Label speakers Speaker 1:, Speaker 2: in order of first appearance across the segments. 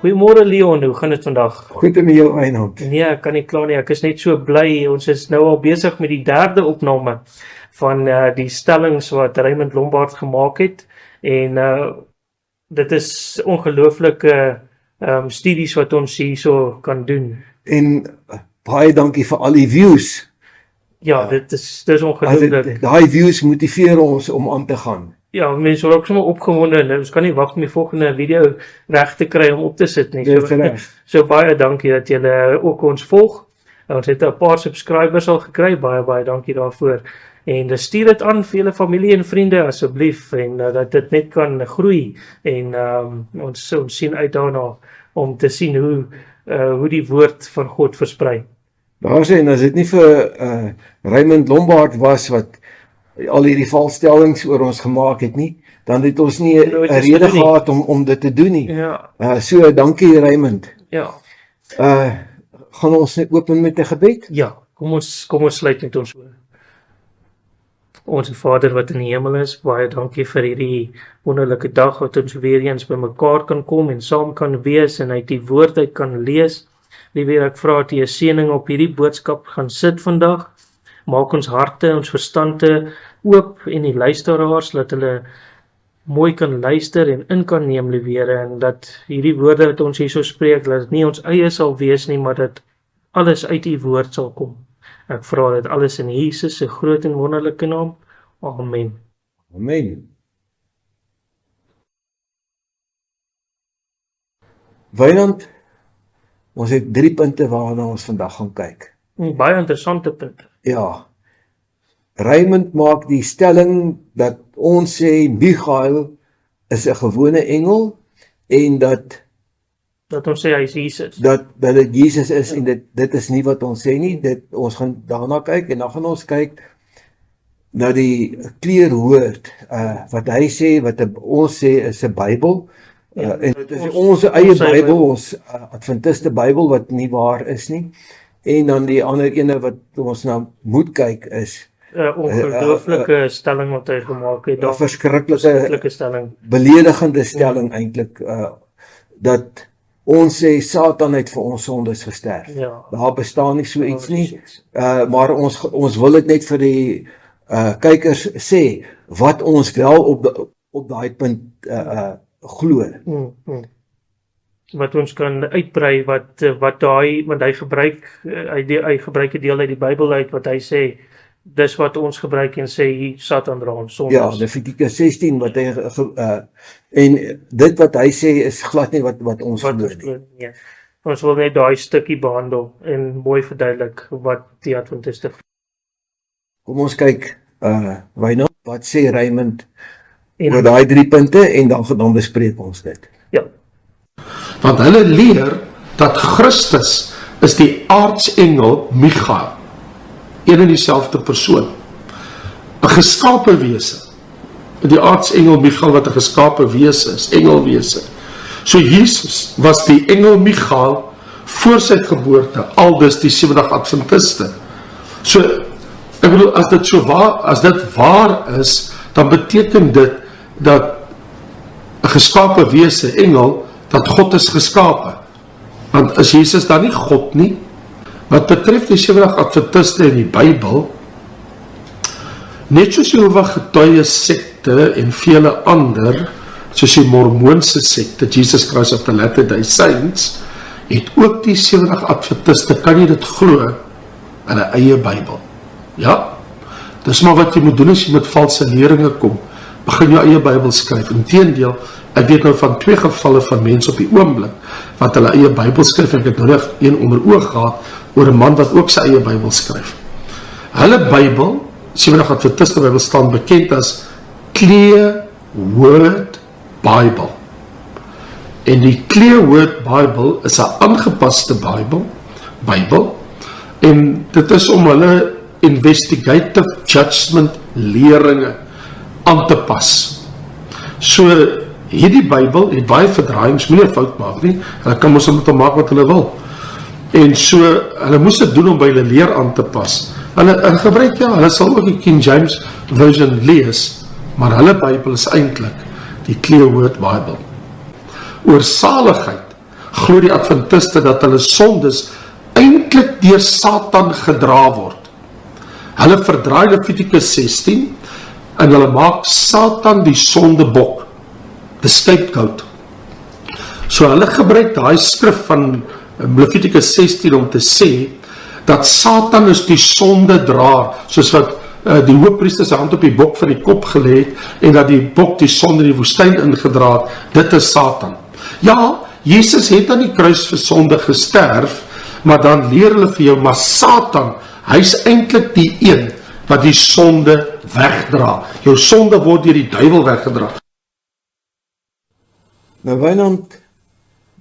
Speaker 1: Goeiemôre Leon, hoe gaan dit vandag?
Speaker 2: Goed met jou, Eynhout.
Speaker 1: Nee, ek kan nie kla nie, ek is net so bly. Ons is nou al besig met die 3de opname van die stellings wat Raymond Lombard gemaak het. En dit is ongelooflike studies wat ons hierso kan doen.
Speaker 2: En baie dankie vir al die views.
Speaker 1: Ja, dit is ongelooflik.
Speaker 2: Daai views motiveer ons om aan te gaan.
Speaker 1: Ja, mense word ook sommer opgewonde. Ons kan nie wag om die volgende video reg te kry om op te sit nie. So baie dankie dat julle ook ons volg. Ons het 'n paar subscribers al gekry. Baie dankie daarvoor. En stuur dit aan vir julle familie en vriende asseblief en dat dit net kan groei. En ons sien uit daarna om te sien hoe die woord van God versprei.
Speaker 2: Daar sê, en as dit nie vir Raymond Lombard was wat al hierdie valstellings oor ons gemaak het nie, dan het ons nie 'n rede gehad om dit te doen nie.
Speaker 1: Ja.
Speaker 2: So dankie Raymond.
Speaker 1: Ja.
Speaker 2: Gaan ons net open met 'n gebed?
Speaker 1: Ja, kom ons sluit met ons oor. Onse Vader wat in die hemel is, baie dankie vir hierdie wonderlike dag wat ons weer eens bymekaar kan kom en saam kan wees en uit die woord uit kan lees. Liewe Here, ek vra dat U 'n seëning op hierdie boodskap gaan sit vandag. Maak ons harte, ons verstande oop en die luisteraars, dat hulle mooi kan luister en in kan neem, liewe Here, en dat hierdie woorde wat ons hierso spreek, dat dit nie ons eie sal wees nie, maar dat alles uit U woord sal kom. Ek vra dit alles in Jesus se groot en wonderlike naam. Amen.
Speaker 2: Amen. Wynand, ons het 3 punte waarna ons vandag gaan kyk.
Speaker 1: Baie interessante punte.
Speaker 2: Ja. Raymond maak die stelling dat ons sê Michael is 'n gewone engel en dat
Speaker 1: ons sê hy is Jesus.
Speaker 2: Dat dit Jesus is en dit is nie wat ons sê nie. Ons gaan daarna kyk en dan gaan ons kyk na die kleurwoord wat hy sê, wat ons sê is 'n Bybel. En dit is ons eie Bybel, ons Adventiste Bybel wat nie waar is nie. En dan die ander ene wat ons nou moet kyk is
Speaker 1: ongelooflike stelling wat hy gemaak het.
Speaker 2: 'n verskriklike
Speaker 1: stelling.
Speaker 2: Beledigende stelling eintlik, dat ons sê Satan het vir ons sondes gesterf.
Speaker 1: Ja.
Speaker 2: Daar bestaan nie so iets nie, maar ons wil dit net vir die kykers sê wat ons wel op daai punt glo.
Speaker 1: Wat ons kan uitbrei want hy gebruik 'n deel uit die Bybel uit wat hy sê dis wat ons gebruik en sê Satan dra ons sondes.
Speaker 2: Ja, Levitikus 16 wat hy en dit wat hy sê is glad nie wat ons glo nie.
Speaker 1: Ja. Ons wil net daai stukkie behandel en mooi verduidelik wat die Adventiste.
Speaker 2: Kom ons kyk Wynand, wat sê Raymond oor daai 3 punte en dan bespreek ons dit.
Speaker 1: Ja.
Speaker 3: Want hulle leer dat Christus is die aartsengel Michael, een en dieselfde persoon, 'n geskape wese. Die aartsengel Michael wat 'n geskape wese is, engelwese. So Jesus was die engel Michael voor sy geboorte, aldus die 70 Adventiste. So ek bedoel, as dit waar is, dan beteken dit dat 'n geskape wese, engel, dat God is geskape. Want is Jesus dan nie God nie? Wat betref die 70 Adventiste in die Bybel, net soos Jehovah Getuies sekte en vele ander, soos die Mormoonse sekte, Jesus Christ of the Latter-day Saints, het ook die 70 Adventiste, kan jy dit glo, in 'n eie Bybel. Ja, dis maar wat jy moet doen as jy met valse leringe kom. Begin jou eie Bybel skryf. Inteendeel, ek weet nou van 2 gevalle van mense op die oomblik wat hulle eie Bybel skryf, en ek het nou net een onder oog gehad oor 'n man wat ook sy eie Bybel skryf. Hulle Bybel, 70 Adventiste Bybel, staan bekend as Clear Word Bible. En die Clear Word Bible is 'n aangepaste Bybel, en dit is om hulle investigative judgment leringe aan te pas. So hierdie Bybel het baie verdraaiings, moenie 'n fout maak nie, hulle kan mos met hom maak wat hulle wil. En so, hulle moes dit doen om by hulle leer aan te pas. Hulle gebruik, ja, hulle sal ook die King James Version lees, maar hulle Bybel is eintlik die Clear Word Bible. Oor saligheid glo die Adventiste dat hulle sondes eintlik deur Satan gedra word. Hulle verdraai Levitikus 16 en hulle maak Satan die sondebok, the scapegoat. So hulle gebruik daai skrif van Levitikus 16 om te sê dat Satan is die sondedraer, soos wat die hoofpriester sy hand op die bok van die kop gelê het en dat die bok die sonde in die woestyn ingedra het. Dit is Satan. Ja, Jesus het aan die kruis vir sonde gesterf, maar dan leer hulle vir jou, maar Satan, hy's eintlik die een wat die sonde wegdra. Jou sonde word deur die duiwel weggedra.
Speaker 2: Nou Wynand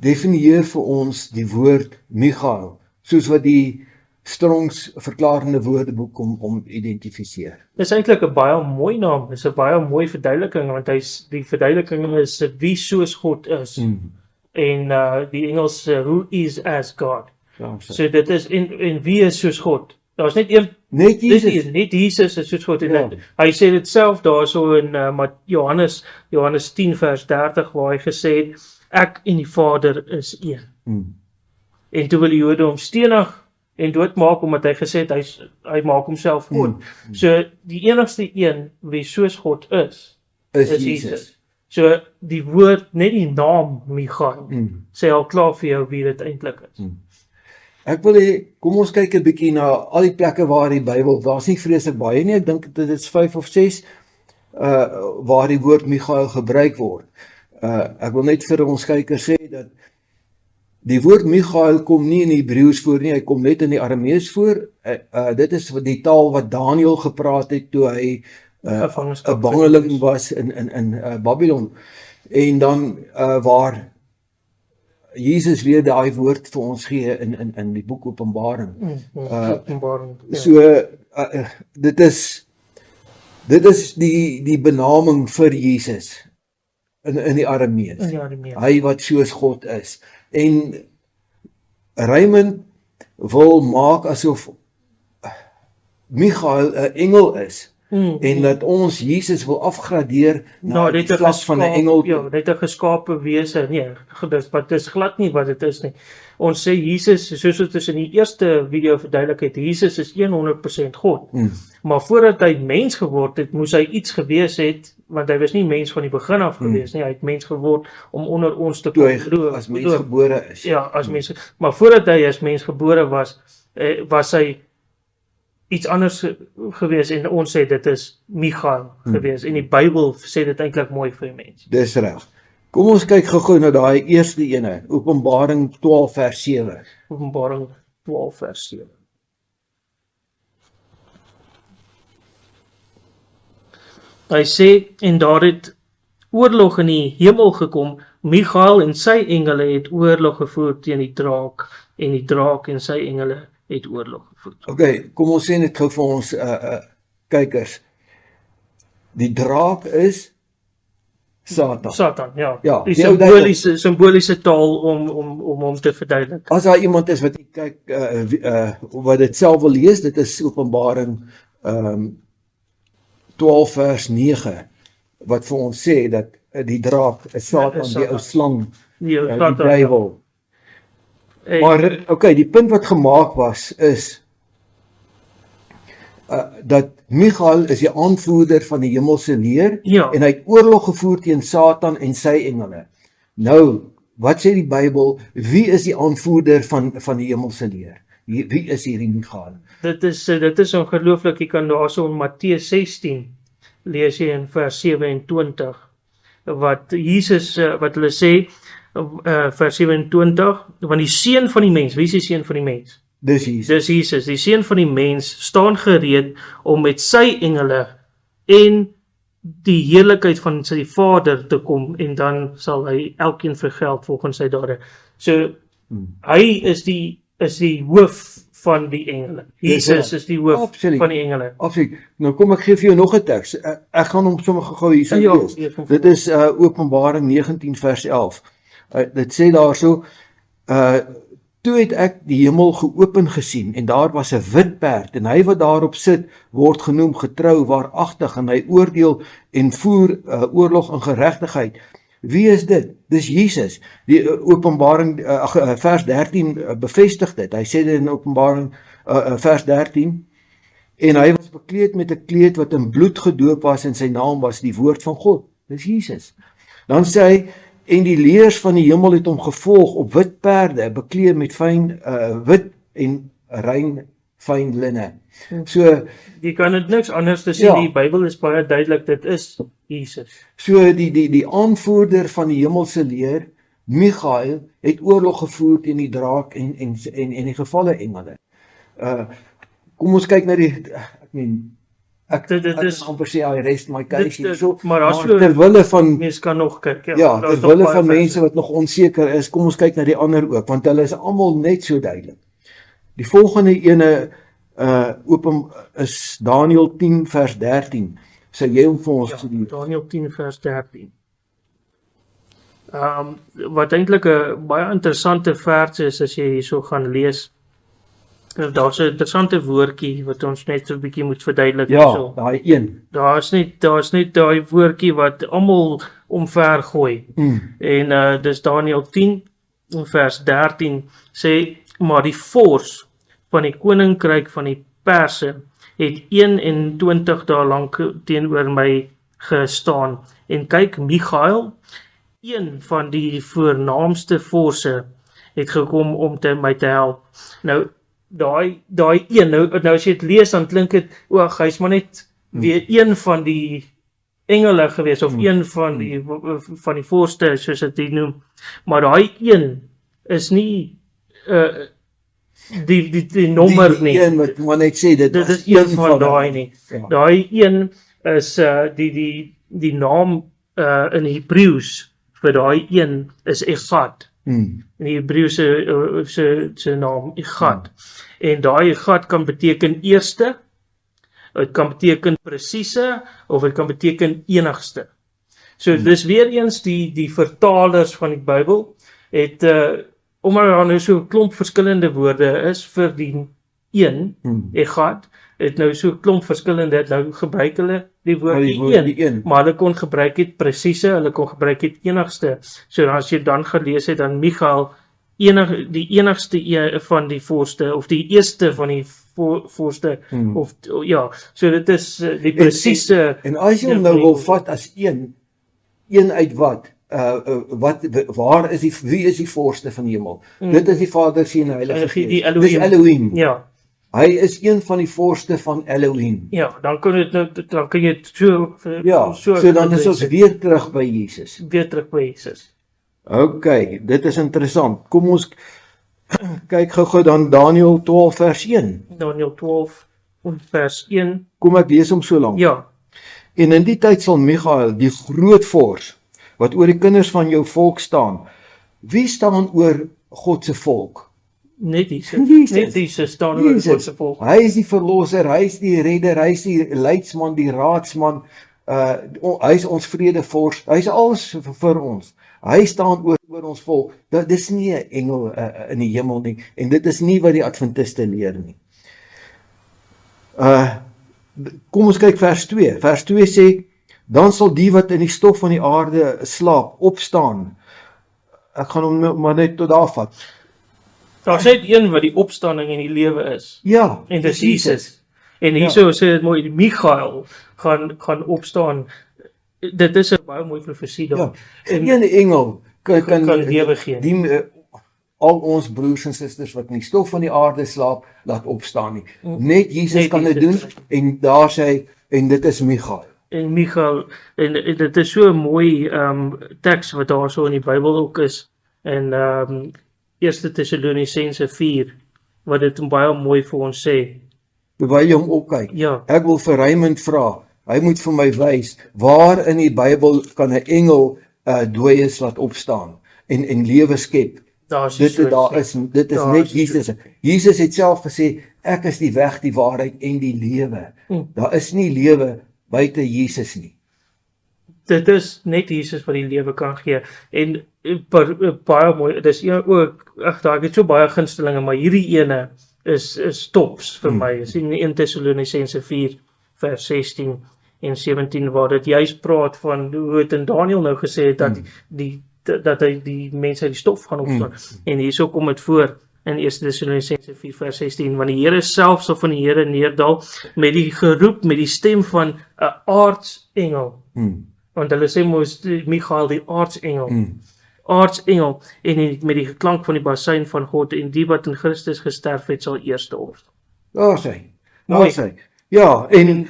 Speaker 2: definieer vir ons die woord Michael, soos wat die Strongs verklarende woordeboek om identifiseer.
Speaker 1: Dis eintlik 'n baie mooi naam, dis 'n baie mooi verduideliking, want die verduideliking is wie soos God is. En die Engels, who is as God.
Speaker 2: Ja,
Speaker 1: So dit is, en wie is soos God? Daar's net een,
Speaker 2: net Jesus.
Speaker 1: net Jesus is soos God. En
Speaker 2: Ja.
Speaker 1: hy sê dit self daarso in Johannes 10 vers 30, waar hy gesê het, ek en die Vader is een. En toe wil die Jode hom stenig en doodmaak, omdat hy gesê het, hy maak homself God. So die enigste een wie soos God is Jesus. So die woord, net die naam Michael, sê al klaar vir jou wie dit eintlik is.
Speaker 2: Ek wil hê, kom ons kyk 'n bietjie na al die plekke waar die Bybel, daar's nie vreeslik baie nie, ek dink dit is 5 of 6 waar die woord Michael gebruik word. Ek wil net vir ons kykers sê dat die woord Michael kom nie in Hebreëus voor nie, hy kom net in die Aramees voor. Dit is die taal wat Daniël gepraat het toe hy 'n bangeling was in Babylon. En dan waar Jesus weer daai woord vir ons gee in die boek Openbaring.
Speaker 1: Openbaring.
Speaker 2: So dit is die benaming vir Jesus in die Aramees. Hy wat soos God is. En Raymond wil maak asof Michael 'n engel is. En dat ons Jesus wil afgradeer na die klas van 'n engel.
Speaker 1: Ja, net 'n geskape wese. Nee, dit is glad nie wat dit is nie. Ons sê Jesus, soos wat ons in die eerste video verduidelik het, Jesus is 100% God. Maar voordat hy mens geword het, moes hy iets gewees het, want hy was nie mens van die begin af gewees nie. Hy het mens geword om onder ons te kom glo.
Speaker 2: As mens gebore is.
Speaker 1: Ja, as mens. Maar voordat hy as mens gebore was, was hy iets anders gewees, en ons sê dit is Michael gewees, en die Bybel sê dit eintlik mooi vir die mens.
Speaker 2: Dis reg. Kom ons kyk gou-gou na daai eerste ene, Openbaring 12 vers 7.
Speaker 1: Openbaring 12 vers 7. Hy sê, en daar het oorlog in die hemel gekom, Michael en sy engele het oorlog gevoer teen die draak, en die draak en sy engele het oorlog gevoer.
Speaker 2: Okay, kom ons sê net gou vir ons kykers. Die draak is Satan.
Speaker 1: Satan, ja.
Speaker 2: Ja,
Speaker 1: Die
Speaker 2: die
Speaker 1: simboliese taal om hom te verduidelik.
Speaker 2: As daar iemand is wat kyk wat dit self wil lees, dit is Openbaring 12 vers 9 wat vir ons sê dat die draak is Satan, die ou slang, die duiwel. Maar okay, die punt wat gemaak was is dat Michael is die aanvoerder van die hemelse leer, en hy het oorlog gevoer teen Satan en sy engele. Nou, wat sê die Bybel? Wie is die aanvoerder van die hemelse leer? Wie is hierdie Michael?
Speaker 1: Dit is ongelooflik. Jy kan daarso in Matteus 16 lees jy in vers 27 wat Jesus, wat hulle sê, vers 27, want die seun van die mens, wie is die seun van die mens?
Speaker 2: Dis Jesus.
Speaker 1: Dis Jesus, die seun van die mens staan gereed om met sy engele en die heerlikheid van sy Vader te kom, en dan sal hy elkeen vergeld volgens sy dade. So hy is die hoof van die engele. Jesus is die hoof van die engele.
Speaker 2: Absoluut. Nou kom ek gee vir jou nog 'n teks. Ek gaan hom sommer gou hier lees. Dit is Openbaring 19 vers 11. Dit sê daarso, toe het ek die hemel geopen gesien, en daar was 'n wit perd, en hy wat daarop sit, word genoem getrou, waaragtig, en hy oordeel en voer oorlog en geregtigheid. Wie is dit? Dis Jesus. Die Openbaring vers 13 bevestig dit. Hy sê dit in Openbaring vers 13 en hy was bekleed met 'n kleed wat in bloed gedoop was en sy naam was die woord van God. Dis Jesus. Dan sê hy en die leers van die hemel het hom gevolg op wit perde, bekleed met fyn wit en rein fyn linne. So
Speaker 1: Jy kan dit niks anders te sê,
Speaker 2: Ja.
Speaker 1: die Bybel is baie duidelik, dit is Jesus.
Speaker 2: So die aanvoerder van die hemelse leer, Michael, het oorlog gevoer teen die draak en die gevalle engele. Kom ons kyk na ek
Speaker 1: Dit is,
Speaker 2: amper sê I rest my case hierso,
Speaker 1: maar as
Speaker 2: terwille van
Speaker 1: mens kan nog kyk,
Speaker 2: ja,
Speaker 1: daar is nog
Speaker 2: terwille
Speaker 1: baie
Speaker 2: van
Speaker 1: verse.
Speaker 2: mense wat nog onseker is, kom ons kyk na die ander ook, want hulle is almal net so duidelik. Die volgende ene is Daniël 10 vers 13. Sê jy hom vir ons
Speaker 1: Ja,
Speaker 2: studeer?
Speaker 1: Daniël 10 vers 13. Wat eintlik 'n baie interessante vers is as jy hierso gaan lees. Daar's 'n interessante woordjie wat ons net so 'n bietjie moet verduidelik
Speaker 2: Ja,
Speaker 1: hierso.
Speaker 2: daai een.
Speaker 1: Daar's net daai woordjie wat almal omver gooi. En dis Daniël 10 vers 13 sê, maar die vors van die koninkryk van die Perse het 21 dae lank teenoor my gestaan. En kyk, Michael, een van die voornaamste vorse, het gekom om my te help. Nou, daai een, nou as jy dit lees, dan klink dit, hy's maar net weer een van die engele gewees, of een van die vorste, soos dit noem. Maar daai een is nie die nommer nie.
Speaker 2: Die een wat maar net sê dit
Speaker 1: Dit is een van daai nie.
Speaker 2: Ja.
Speaker 1: Daai een is die naam in Hebreëus vir daai een is Echad. In die Hebreëse se naam Echad. En daai Echad kan beteken eerste, dit kan beteken presiese, of dit kan beteken enigste. So dis weer eens die vertalers van die Bybel het omdat daar nou so 'n klomp verskillende woorde is vir die een, Echad, het nou so 'n klomp verskillende, nou gebruik hulle die woord die een, maar hulle kon gebruik het presiese, hulle kon gebruik het enigste. So as jy dan gelees het, dan Michael, die enigste van die vorste, of die eerste van die vorste, of ja, so dit is die presiese.
Speaker 2: En as jy hom nou wil vat as een uit wat? Waar is wie is die vorste van die hemel? Dit is die Vader, Seun en Heilige Gees. Dis Elohim.
Speaker 1: Ja.
Speaker 2: Hy is een van die vorste van Elohim.
Speaker 1: Ja, dan kan jy het so
Speaker 2: So dan is ons weer terug by Jesus.
Speaker 1: Weer terug by Jesus.
Speaker 2: OK, dit is interessant. Kom ons kyk gou-gou dan Daniël 12 vers 1.
Speaker 1: Daniël 12 vers 1.
Speaker 2: Kom ek lees hom so lank.
Speaker 1: Ja.
Speaker 2: En in die tyd sal Michael, die groot vors, wat oor die kinders van jou volk staan. Wie staan oor God se volk?
Speaker 1: Net Jesus.
Speaker 2: Jesus.
Speaker 1: Net Jesus staan oor God se volk.
Speaker 2: Hy is die verlosser, hy is die redder, hy is die leidsman, die raadsman. Hy is ons vredevors. Hy is alles vir ons. Hy staan oor ons volk. Dit is nie 'n engel in die hemel nie, en dit is nie wat die Adventiste leer nie. Kom ons kyk vers 2. Vers 2 sê, dan sal die wat in die stof van die aarde slaap, opstaan. Ek gaan hom maar net tot daar vat.
Speaker 1: Daar's net een wat die opstanding en die lewe is.
Speaker 2: Ja,
Speaker 1: En dis Jesus. En hierso sê dit mooi, Michael gaan opstaan. Dit is 'n baie mooi profesie daar.
Speaker 2: Ja, geen engel kan
Speaker 1: lewe gee.
Speaker 2: Al ons broers en susters wat in die stof van die aarde slaap, laat opstaan nie. Net Jesus kan dit doen, en daar sê hy, en dit is Michael.
Speaker 1: En Michael, en dit is so 'n mooi teks wat daar so in die Bybel ook is. En 1 Tessalonisense 4, wat dit baie mooi vir ons sê.
Speaker 2: Terwyl jy hom opkyk.
Speaker 1: Ja.
Speaker 2: Ek wil vir Raymond vra, hy moet vir my wys, waar in die Bybel kan 'n engel dooies laat opstaan en lewe skep? Dit is net Jesus. Jesus het self gesê, ek is die weg, die waarheid en die lewe. Daar is nie lewe buite Jesus nie.
Speaker 1: Dit is net Jesus wat die lewe kan gee. En baie mooi, dis ook, ek het so baie gunstelinge, maar hierdie ene is tops vir my. Is in 1 Tessalonisense 4 vers 16. en 17 waar dit juist praat van hoe het in Daniel nou gesê het dat hy die mense uit die stof gaan opstaan. En hierso kom dit voor in 1 Tessalonisense 4 vers 16, want die Here self sal van die Here neerdal met die geroep, met die stem van 'n aartsengel. Want hulle sê mos Michael die aartsengel. Aartsengel en met die geklank van die basuin van God en die wat in Christus gesterf het sal eerste opstaan.
Speaker 2: Daar is hy.
Speaker 1: Mooi.
Speaker 2: Ja, en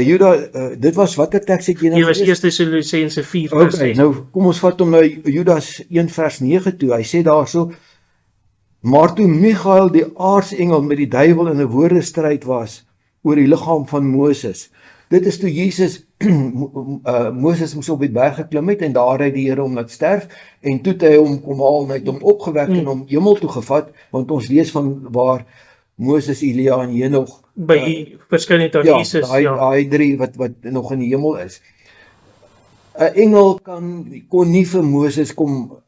Speaker 2: Juda, dit was watter teks het jy nou
Speaker 1: Hier was 1 Tessalonisense 4 vers 16.
Speaker 2: Nou kom ons vat hom na Judas 1 vers 9 toe. Hy sê daarso: maar toe Michael die aartsengel met die duiwel in 'n woordestryd was oor die liggaam van Moses. Dit is toe Jesus Moses moes op die berg geklim het en daar het die Here hom laat sterf en toe het hy hom kom haal en hy het hom opgewek en hom hemel toe gevat, want ons lees van waar Moses, Elia en Henog
Speaker 1: By verskynheid aan Jesus,
Speaker 2: daai drie wat nog in die hemel is. 'n Engel kon nie vir Moses kom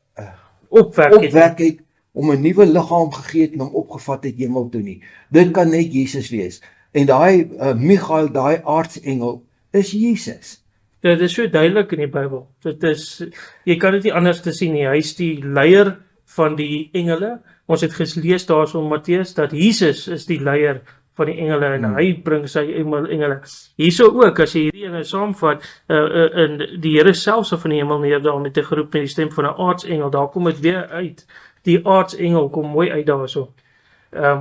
Speaker 2: opwek het om 'n nuwe liggaam gegee het en hom opgevat het hemel toe nie. Dit kan net Jesus wees. En daai Michael, daai aartsengel is Jesus.
Speaker 1: Dit is so duidelik in die Bybel. Dit is, jy kan dit nie anders te sien nie. Hy is die leier van die engele. Ons het gelees daarso in Matteus dat Jesus is die leier van die engele en hy bring sy engele. Hierso ook, as jy hierdie ene saamvat, in die Here self sal van die hemel neerdal met 'n geroep met die stem van 'n aartsengel. Daar kom dit weer uit. Die aartsengel kom mooi uit daarso.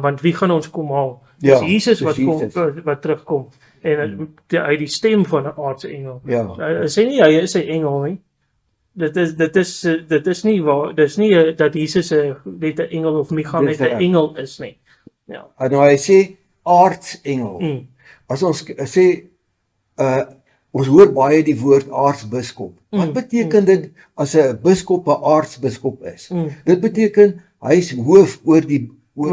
Speaker 1: Want wie gaan ons kom haal? Dis Jesus wat terugkom. En uit die stem van 'n aartsengel. Sê nie hy is 'n engel nie. Dit is nie waar, dis nie dat Jesus net 'n engel of Michael net 'n engel is nie. Ja.
Speaker 2: En nou hy sê aartsengel. As ons sê ons hoor baie die woord aartsbiskop. Wat beteken dit as 'n biskop 'n aartsbiskop is? Dit beteken hy is hoof oor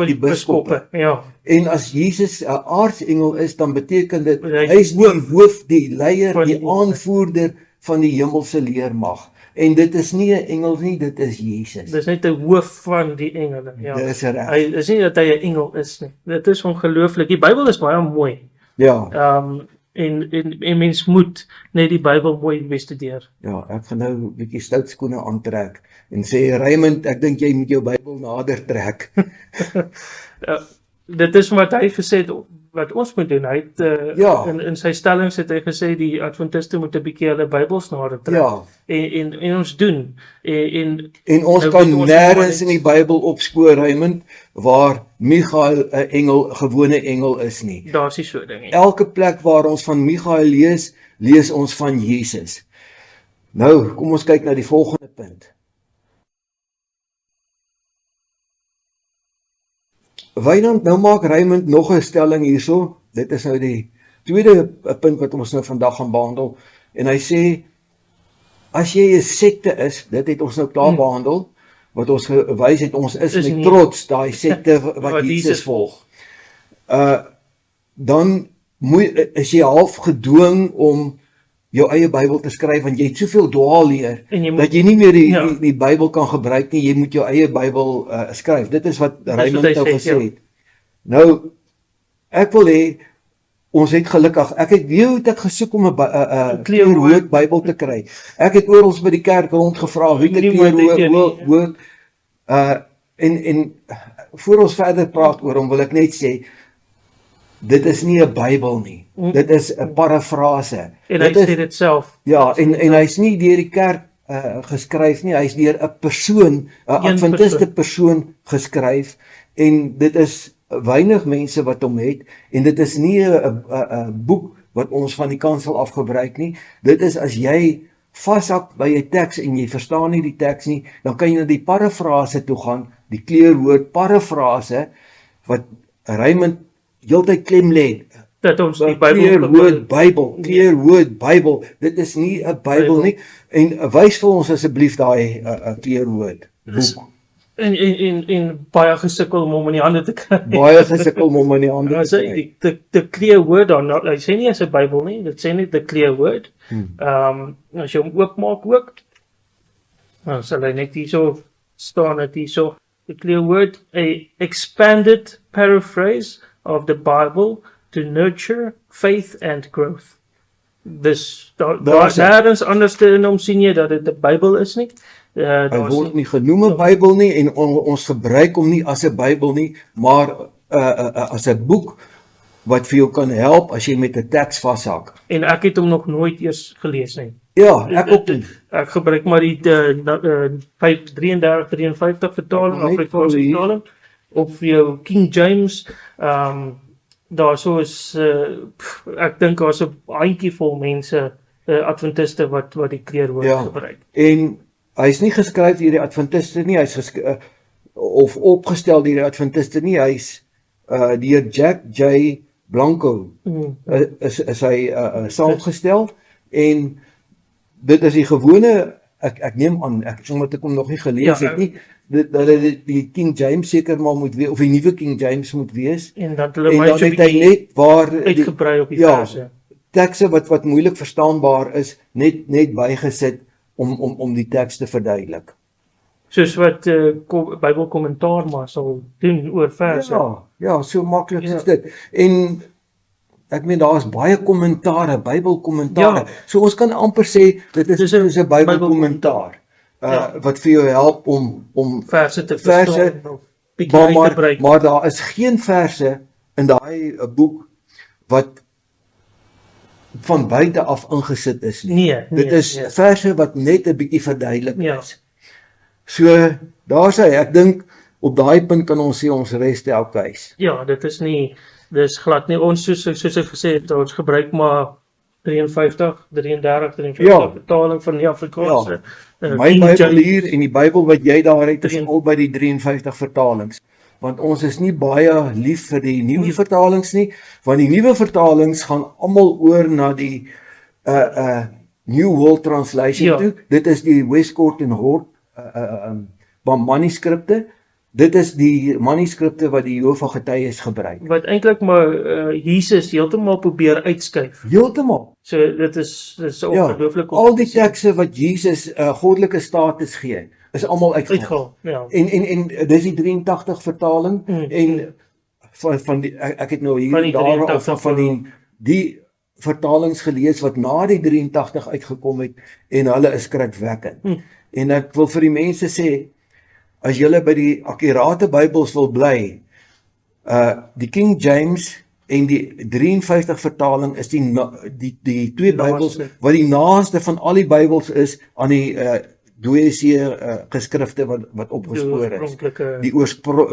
Speaker 2: die biskoppe. Ja. En as Jesus 'n aartsengel is, dan beteken dit hy is die hoof, die leier, die aanvoerder van die hemelse leermag. En dit is nie 'n engel nie, dit is Jesus.
Speaker 1: Dis net 'n hoof van die engele. Ja.
Speaker 2: Dis reg.
Speaker 1: Hy is nie dat hy 'n engel is nie. Dit is ongelooflik. Die Bybel is baie mooi.
Speaker 2: Ja.
Speaker 1: En mens moet net die Bybel mooi bestudeer.
Speaker 2: Ja, ek gaan nou 'n bietjie stout skoene aantrek en sê Raymond, ek dink jy moet jou Bybel nader trek.
Speaker 1: Dit is wat hy gesê het wat ons moet doen. Hy het in sy stellings het hy gesê die Adventiste moet 'n bietjie hulle Bybels nader trek.
Speaker 2: Ja.
Speaker 1: En ons doen.
Speaker 2: En ons kan nêrens in die Bybel opspoor, Raymond, waar Michael 'n engel, gewone engel is nie.
Speaker 1: Daar's nie so ding nie.
Speaker 2: Elke plek waar ons van Michael lees ons van Jesus. Nou, kom ons kyk na die volgende punt. Wynand, nou maak Raymond nog 'n stelling hierso. Dit is nou die tweede punt wat ons nou vandag gaan behandel. En hy sê, as jy 'n sekte is, dit het ons nou klaar behandel, wat ons gewys het, ons is met trots daai sekte wat Jesus volg. Dan is jy half gedwing om jou eie Bybel te skryf, want jy het soveel dwaalleer, dat jy nie meer die Bybel kan gebruik nie, jy moet jou eie Bybel skryf. Dit is wat Raymond nou gesê het. Nou, ek wil hê, ons het gelukkig, ek het gesoek om 'n kleurwoord Bybel te kry. Ek het oral by die kerk rondgevra, wie het 'n kleurwoord, en voor ons verder praat oor hom, wil ek net sê, dit is nie 'n Bybel nie. Dit is 'n parafrase.
Speaker 1: En hy sê dit self.
Speaker 2: Ja, en hy's nie deur die kerk geskryf nie, hy's deur 'n persoon, 'n Adventiste persoon geskryf, en dit is weinig mense wat hom het, en dit is nie 'n boek wat ons van die kansel af gebruik nie. Dit is as jy vashak by 'n teks en jy verstaan nie die teks nie, dan kan jy na die parafrase toe gaan, die kleurwoord parafrase, wat Raymond heeltyd klem lê.
Speaker 1: Dat ons die
Speaker 2: kleurwoord Bybel, dit is nie 'n Bybel nie, en wys vir ons asseblief daai kleurwoord boek.
Speaker 1: En baie gesukkel om hom in die hande te kry.
Speaker 2: Baie gesukkel om hom in die hande te kry.
Speaker 1: The clear word, hy sê nie as 'n Bybel nie, dit sê net the clear word. As jy hom oopmaak ook, dan sal hy net hierso staan, het hierso, the clear word, a expanded paraphrase of the Bible to nurture faith and growth. dis
Speaker 2: Daar's hy.
Speaker 1: nêrens anders in hom sien jy dat dit 'n Bybel is nie.
Speaker 2: Hy
Speaker 1: Daar's
Speaker 2: word nie genoem 'n Bybel nie en ons gebruik hom nie as 'n Bybel nie, maar as 'n boek wat vir jou kan help as jy met 'n teks vashak.
Speaker 1: en ek het hom nog nooit eers gelees nie.
Speaker 2: Ja, ek ook nie.
Speaker 1: Ek gebruik maar die 33-53 vertaling,
Speaker 2: Net
Speaker 1: Afrikaanse
Speaker 2: vir die-
Speaker 1: vertaling, of jou King James. Daarso is ek dink daar's 'n handjievol mense, adventiste wat die kleurwoord
Speaker 2: Ja.
Speaker 1: gebruik.
Speaker 2: En hy's nie geskryf deur die Adventiste nie, hy's of opgestel deur die Adventiste nie, hy's deur Jack J. Blanco is hy saamgestel en dit is die gewone ek neem aan omdat ek hom nog nie gelees
Speaker 1: Ja,
Speaker 2: het nie, dat dit die King James seker maar moet wees of die nuwe King James moet wees
Speaker 1: En dat hulle
Speaker 2: en
Speaker 1: my
Speaker 2: dan
Speaker 1: so
Speaker 2: het hy
Speaker 1: bietjie
Speaker 2: net waar
Speaker 1: uitgebrei op die
Speaker 2: ja,
Speaker 1: verse.
Speaker 2: tekste wat moeilik verstaanbaar is net bygesit om die teks te verduidelik.
Speaker 1: Soos wat Bybelkommentaar maar sal doen oor verse.
Speaker 2: Ja, so maklik is dit. En ek meen daar's baie kommentare, Bybelkommentare.
Speaker 1: Ja.
Speaker 2: So ons kan amper sê dit is
Speaker 1: Dis
Speaker 2: soos 'n Bybelkommentaar wat vir jou help om
Speaker 1: Verse te
Speaker 2: verse,
Speaker 1: verstaan of bietjie uit te
Speaker 2: maar
Speaker 1: brei.
Speaker 2: daar is geen verse in daai boek wat van buite af ingesit is nie.
Speaker 1: Nee,
Speaker 2: Dit is verse wat net 'n bietjie verduidelik
Speaker 1: Ja.
Speaker 2: is. So daar's hy. Ek dink op daai punt kan ons sê ons res elke huis.
Speaker 1: Ja, dit is nie, dis glad nie. Ons soos ek gesê het, ons gebruik maar 33
Speaker 2: Ja.
Speaker 1: vertaling van die Afrikaanse.
Speaker 2: My
Speaker 1: King
Speaker 2: Bybel
Speaker 1: James.
Speaker 2: hier en die Bybel wat jy daar het is
Speaker 1: 53.
Speaker 2: al by die 53 vertalings. Want ons is nie baie lief vir die nuwe vertalings nie, want die nuwe vertalings gaan almal oor na die New World Translation
Speaker 1: Ja.
Speaker 2: toe. Dit is die Westcott en Hort manuskripte. Dit is die manuskripte wat die Jehova getuies gebruik.
Speaker 1: Wat eintlik maar Jesus heeltemal probeer uitskuif.
Speaker 2: Heeltemal.
Speaker 1: So dit is
Speaker 2: Ja,
Speaker 1: ongelooflik.
Speaker 2: al die tekste wat Jesus goddelike status gee, is almal uitgehaal.
Speaker 1: Ja.
Speaker 2: En dis die 83 vertaling en van die ek het nou hier
Speaker 1: Van die
Speaker 2: daar
Speaker 1: 83
Speaker 2: van die vertalings gelees wat na die 83 uitgekom het en hulle is skrikwekkend. En ek wil vir die mense sê, as julle by die akkurate Bybels wil bly, die King James en die 53 vertaling is die twee Bybels wat die naaste van al die Bybels is aan die dooie geskrifte wat opgespoor is. Die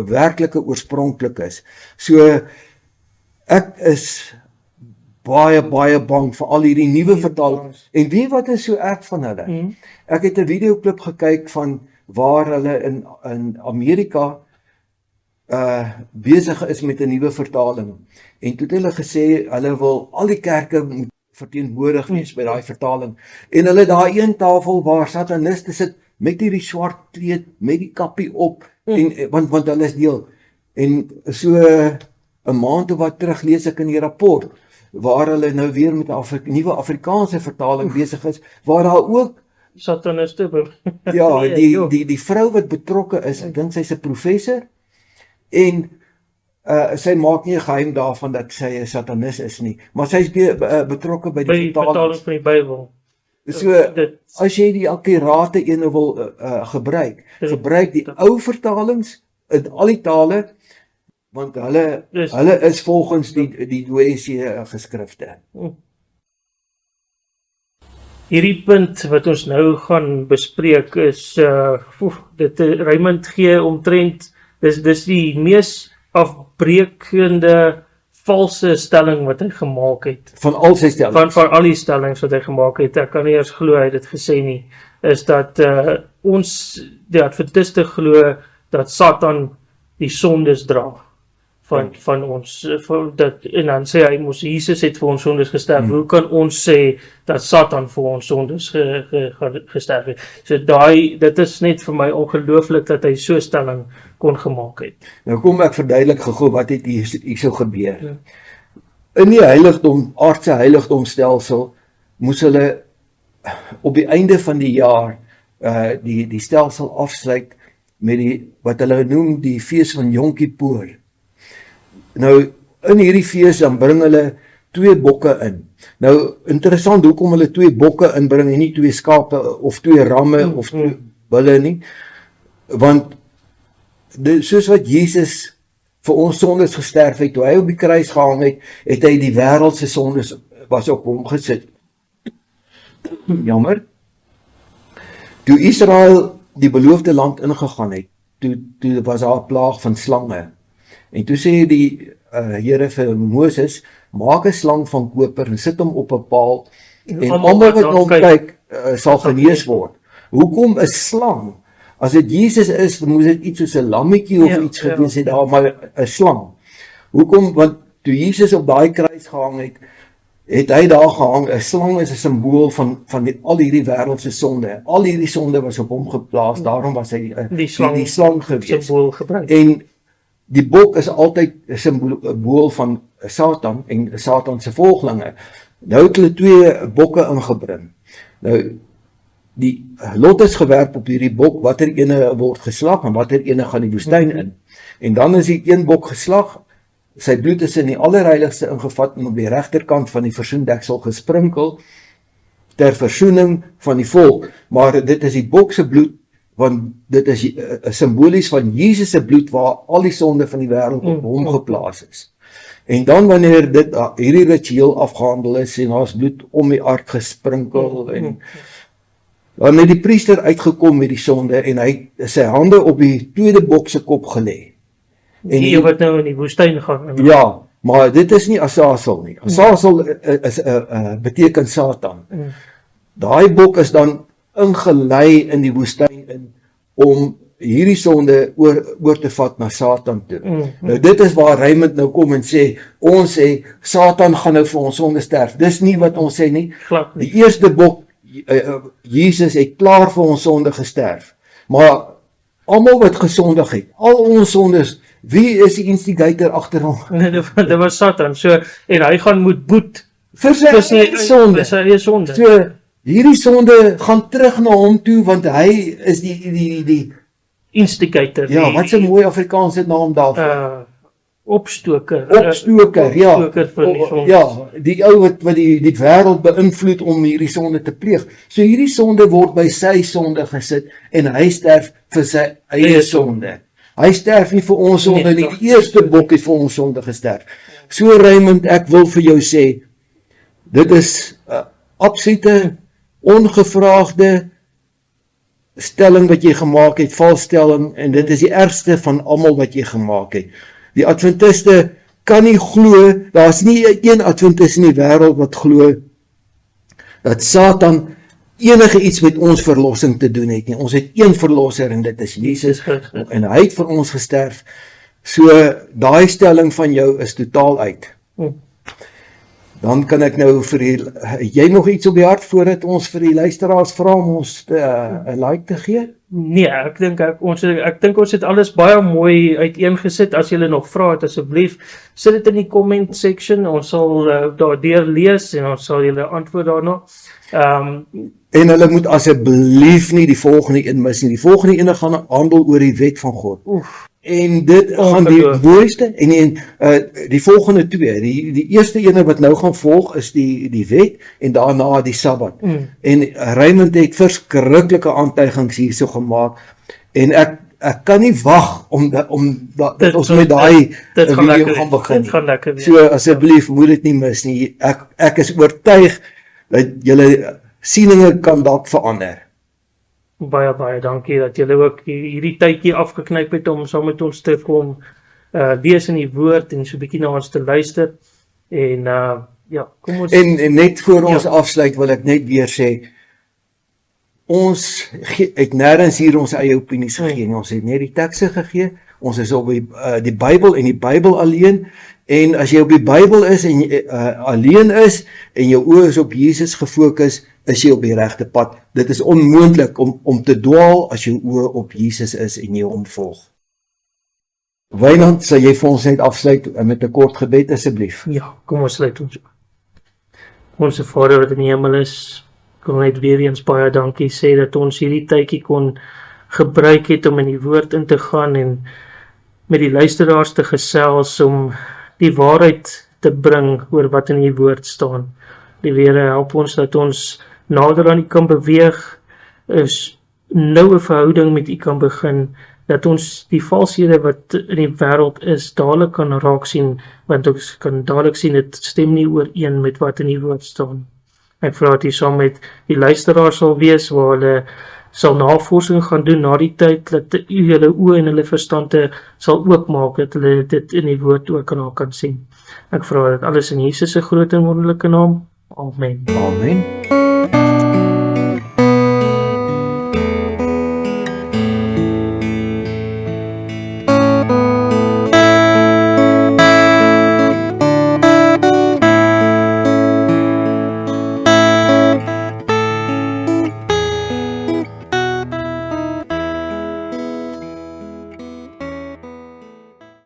Speaker 2: werklike oorspronklik is. So ek is baie bang vir al hierdie nuwe vertalings. En weet wat is so erg van hulle? Ek het 'n videoklip gekyk van waar hulle in Amerika besig is met 'n nuwe vertaling. En toe het hulle gesê hulle wil al die kerke moet verteenwoordig wees by daai vertaling. En hulle daar een tafel waar sataniste sit met hierdie swart kleed, met die kappie op en want hulle is deel. En so 'n maand of wat terug lees ek in die rapport waar hulle nou weer met 'n nuwe Afrikaanse vertaling besig is, waar daar ook
Speaker 1: Sataniste.
Speaker 2: ja, die vrou wat betrokke is, ek dink sy's 'n professor en sy maak nie 'n geheim daarvan dat sy 'n satanis is nie, maar sy's betrokke by die
Speaker 1: vertaling van die Bybel.
Speaker 2: So as jy die akkurate ene wil gebruik die ou vertalings in al die tale, want hulle is volgens die dooie geskrifte.
Speaker 1: Hierdie punt wat ons nou gaan bespreek is dit Raymond gee omtrent dis die mees afbreekende valse stelling wat hy gemaak het.
Speaker 2: Van al sy stellings.
Speaker 1: Van al die stellings wat hy gemaak het, ek kan nie eers glo hy het dit gesê nie, is dat ons die adventiste glo dat Satan die sondes dra van ons, en dan sê hy mos Jesus het vir ons sondes gesterf. Hoe kan ons sê dat Satan vir ons sondes gesterf het? So dit is net vir my ongelooflik dat hy so stelling kon gemaak het.
Speaker 2: Nou kom ek verduidelik gou wat het hier so gebeur. In die heiligdom, aardse heiligdomstelsel, moes hulle op die einde van die jaar die stelsel afsluit met wat hulle noem die fees van Yom Kippur. Nou in hierdie fees dan bring hulle 2 bokke in. Nou, interessant hoekom hulle 2 bokke inbring en nie 2 skape of 2 ramme of 2 bulle nie. Want soos wat Jesus vir ons sondes gesterf het, toe hy op die kruis gehang het, het hy die wêreld se sondes was op hom gesit. Jammer. Toe Israel die beloofde land ingegaan het, toe was daar 'n plaag van slange. En toe sê die Here vir Moses, maak 'n slang van koper en sit hom op 'n paal en almal wat na hom kyk, sal genees word. Hoekom 'n slang? As dit Jesus is, dan moet dit iets soos 'n lammetjie of iets gewees het, maar 'n slang. Hoekom? Want toe Jesus op daai kruis gehang het hy daar gehang. 'n Slang is 'n simbool van al hierdie wêreldse sonde. Al hierdie sonde was op hom geplaas, daarom was hy die slang gewees.
Speaker 1: Symbool gebruik.
Speaker 2: En die bok is altyd 'n simbool van Satan en Satan se volgelinge. Nou het hulle 2 bokke ingebring. Nou, die lot is gewerp op hierdie bok, watter ene word geslag en watter ene gaan die woestyn in. En dan is die een bok geslag, sy bloed is in die allerheiligste ingevat en op die regterkant van die versoendeksel gesprinkel ter versoening van die volk. Maar dit is die bok se bloed, want dit is simbolies van Jesus se bloed waar al die sonde van die wêreld op hom geplaas is. En dan wanneer hierdie ritueel afgehandel is en daar's bloed om die ark gesprinkel en dan het die priester uitgekom met die sonde en hy het sy hande op die tweede bok se kop gelê. En
Speaker 1: Die wat nou in die woestyn gaan.
Speaker 2: Ja, maar dit is nie Azazel nie. Azazel beteken Satan. Daai bok is dan ingelei in die woestyn in om hierdie sonde oor te vat na Satan toe. Nou dit is waar Raymond nou kom en sê, ons sê Satan gaan nou vir ons sonde sterf. Dis nie wat ons sê nie.
Speaker 1: Glad nie.
Speaker 2: Die eerste bok, Jesus het klaar vir ons sonde gesterf. Maar almal wat gesondig het, al ons sondes, wie is die instigator agter hom?
Speaker 1: Dit was Satan. So en hy gaan moet boet
Speaker 2: Vir sy eie sonde.
Speaker 1: Sy eie sonde.
Speaker 2: So hierdie sonde gaan terug na hom toe want hy is die
Speaker 1: Instigator.
Speaker 2: ja, wat 'n mooi Afrikaanse naam daarvoor.
Speaker 1: Opstoker.
Speaker 2: Opstoker, ja.
Speaker 1: Opstoker vir die sonde.
Speaker 2: Ja, die ou wat die wêreld beïnvloed om hierdie sonde te pleeg. So hierdie sonde word by sy sonde gesit en hy sterf vir sy eie sonde. Hy sterf nie vir ons sonde nie. Die eerste bok het vir ons sonde gesterf. So Raymond, ek wil vir jou sê, dit is 'n absolute ongevraagde stelling wat jy gemaak het, valsstelling, en dit is die ergste van almal wat jy gemaak het. Die Adventiste kan nie glo, daar's nie een Adventist in die wêreld wat glo dat Satan enige iets met ons verlossing te doen het nie. Ons het een verlosser en dit is Jesus en hy het vir ons gesterf. So daai stelling van jou is totaal uit. Dan kan ek nou vir jy nog iets op die hart voordat ons vir die luisteraars vra om ons 'n like te gee?
Speaker 1: Nee, ek dink ons het alles baie mooi uiteengesit. As julle nog vra het, asseblief sit dit in die comment section. Ons sal daardeur lees en ons sal julle antwoord daarna.
Speaker 2: En hulle moet asseblief nie die volgende een mis nie. Die volgende een gaan handel oor die wet van God. En dit gaan die mooiste en die volgende 2. Die eerste ene wat nou gaan volg is die wet en daarna die Sabbat. En Raymond het verskriklike aantuigings hierso gemaak en ek kan nie wag om ons met daai video gaan begin.
Speaker 1: Dit gaan lekker wees.
Speaker 2: So asseblief moet dit nie mis nie. Ek is oortuig dat julle sieninge kan dalk verander.
Speaker 1: Baie dankie dat julle ook hierdie tydjie afgeknyp het om saam met ons te kom lees in die woord en so 'n bietjie na ons te luister. En ja, kom ons
Speaker 2: En net voor ons afsluit wil ek net weer sê, ons het nêrens hier ons eie opinies gegee nie. Ons het net die tekste gegee. Ons is op die Bybel en die Bybel alleen. En as jy op die Bybel is en jy alleen is en jou oë is op Jesus gefokus, is jy op die regte pad. Dit is onmoontlik om te dwaal as jou oë op Jesus is en jy hom volg. Wynand, sal jy vir ons net afsluit met 'n kort gebed asseblief?
Speaker 1: Ja, kom ons sluit ons. Onse Vader wat in die hemel is, kom net weer eens baie dankie sê dat ons hierdie tydjie kon gebruik het om in die woord in te gaan en met die luisteraars te gesels om die waarheid te bring oor wat in die woord staan. Die Here help ons dat ons nader aan U kan beweeg, is nou 'n verhouding met U kan begin, dat ons die valshede wat in die wêreld is, dadelik kan raak sien, want ons kan dadelik sien, dit stem nie ooreen met wat in die woord staan. Ek vra dat U saam met die luisteraars sal wees, waar hulle sal navorsing gaan doen na die tyd, dat U hulle oë en hulle verstande sal oopmaak, dat hulle dit in die woord ook kan sien. Ek vra dit alles in Jesus se groot en wonderlike naam. Amen.
Speaker 2: Amen.